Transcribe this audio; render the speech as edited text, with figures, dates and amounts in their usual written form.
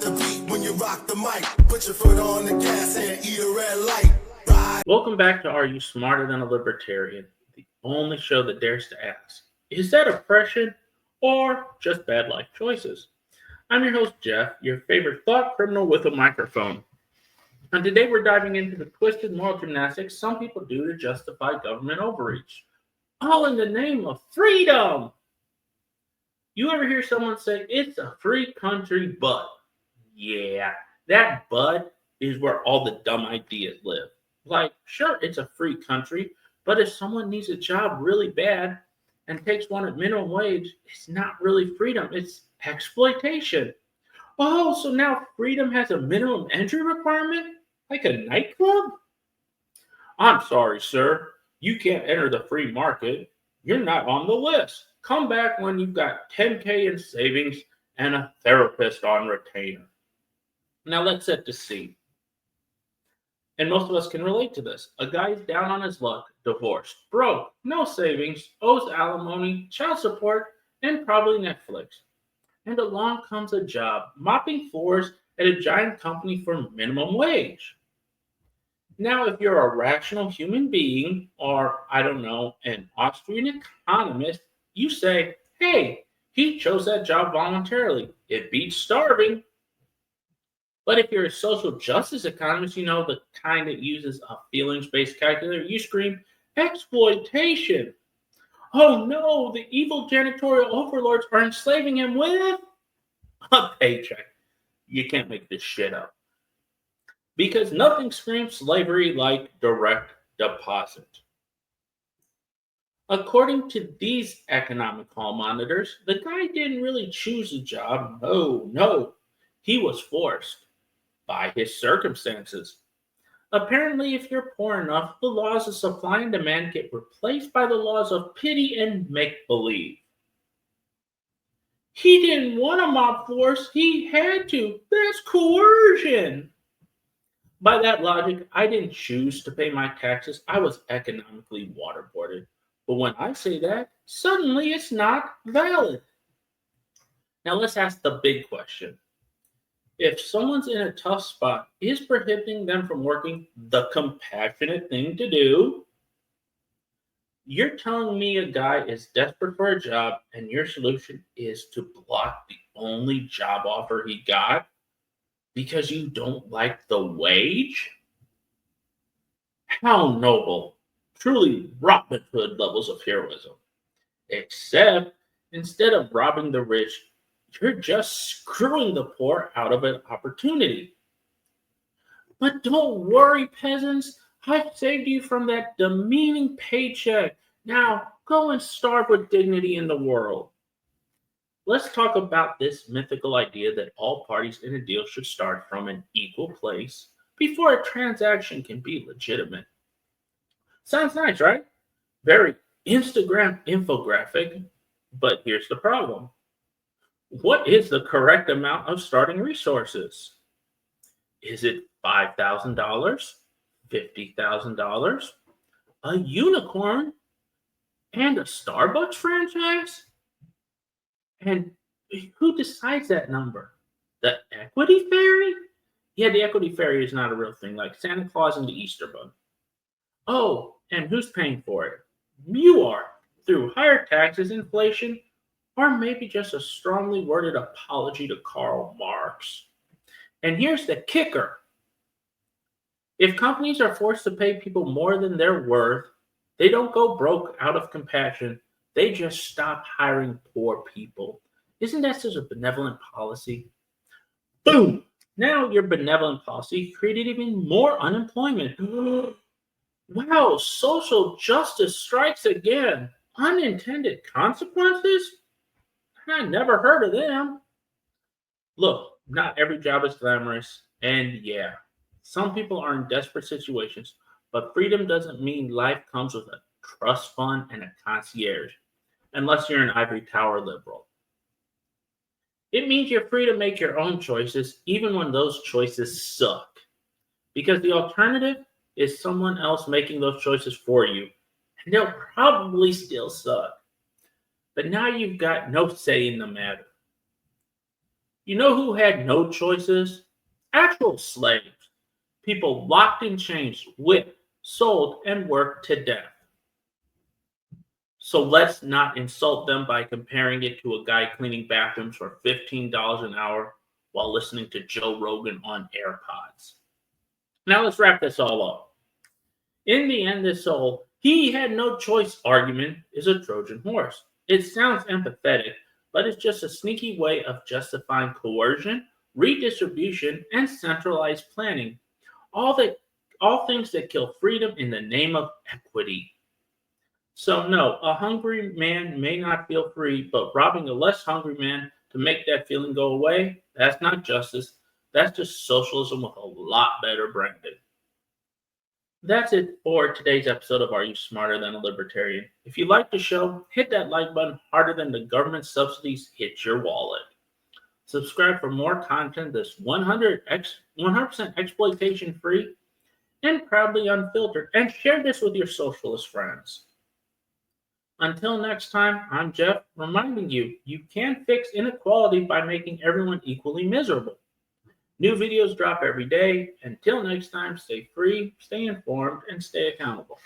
ride the beat when you rock the mic. Put your foot on the gas and eat a red light. Ride. Welcome back to Are You Smarter Than a Libertarian? The only show that dares to ask, is that oppression or just bad life choices? I'm your host, Jeff, your favorite thought criminal with a microphone. And today we're diving into the twisted moral gymnastics some people do to justify government overreach. All in the name of freedom! You ever hear someone say, it's a free country, but? Yeah, that but is where all the dumb ideas live. Like, sure, it's a free country, but if someone needs a job really bad and takes one at minimum wage, it's not really freedom, it's exploitation. Oh, so now freedom has a minimum entry requirement? Like a nightclub? I'm sorry, sir. You can't enter the free market. You're not on the list. Come back when you've got $10K in savings and a therapist on retainer. Now let's set the scene. And most of us can relate to this. A guy's down on his luck, divorced, broke, no savings, owes alimony, child support, and probably Netflix. And along comes a job, mopping floors at a giant company for minimum wage. Now, if you're a rational human being, or, I don't know, an Austrian economist, you say, hey, he chose that job voluntarily. It beats starving. But if you're a social justice economist, you know, the kind that uses a feelings-based calculator, you scream, exploitation. Oh no, the evil janitorial overlords are enslaving him with a paycheck. You can't make this shit up. Because nothing screams slavery like direct deposit. According to these economic hall monitors, the guy didn't really choose the job. No, he was forced by his circumstances. Apparently, if you're poor enough, the laws of supply and demand get replaced by the laws of pity and make-believe. He didn't want to mop floors, he had to. That's coercion. By that logic, I didn't choose to pay my taxes. I was economically waterboarded. But when I say that, suddenly it's not valid. Now let's ask the big question. If someone's in a tough spot, is prohibiting them from working the compassionate thing to do? You're telling me a guy is desperate for a job and your solution is to block the only job offer he got because you don't like the wage? How noble. Truly Robin Hood levels of heroism. Except, instead of robbing the rich, you're just screwing the poor out of an opportunity. But don't worry, peasants. I've saved you from that demeaning paycheck. Now, go and starve with dignity in the world. Let's talk about this mythical idea that all parties in a deal should start from an equal place before a transaction can be legitimate. Sounds nice, right? Very Instagram infographic, but here's the problem. What is the correct amount of starting resources? Is it $5,000, $50,000, a unicorn, and a Starbucks franchise? And who decides that number? The equity fairy? Yeah, the equity fairy is not a real thing, like Santa Claus and the Easter Bunny. Oh, and who's paying for it? You are, through higher taxes, inflation, or maybe just a strongly worded apology to Karl Marx. And here's the kicker. If companies are forced to pay people more than they're worth, they don't go broke out of compassion. They just stop hiring poor people. Isn't that such a benevolent policy? Boom! Now your benevolent policy created even more unemployment. Wow, social justice strikes again. Unintended consequences? I never heard of them. Look, not every job is glamorous, and yeah, some people are in desperate situations, but freedom doesn't mean life comes with a trust fund and a concierge, unless you're an ivory tower liberal. It means you're free to make your own choices, even when those choices suck, because the alternative is someone else making those choices for you, and they'll probably still suck. But now you've got no say in the matter. You know who had no choices? Actual slaves. People locked in chains, whipped, sold, and worked to death. So let's not insult them by comparing it to a guy cleaning bathrooms for $15 an hour while listening to Joe Rogan on AirPods. Now let's wrap this all up. In the end, this whole "he had no choice" argument is a Trojan horse. It sounds empathetic, but it's just a sneaky way of justifying coercion, redistribution, and centralized planning. All things that kill freedom in the name of equity. So no, a hungry man may not feel free, but robbing a less hungry man to make that feeling go away, that's not justice. That's just socialism with a lot better branding. That's it for today's episode of Are You Smarter Than a Libertarian? If you like the show, hit that like button harder than the government subsidies hit your wallet. Subscribe for more content that's 100% exploitation free and proudly unfiltered. And share this with your socialist friends. Until next time, I'm Jeff, reminding you, you can fix inequality by making everyone equally miserable. New videos drop every day. Until next time, stay free, stay informed, and stay accountable.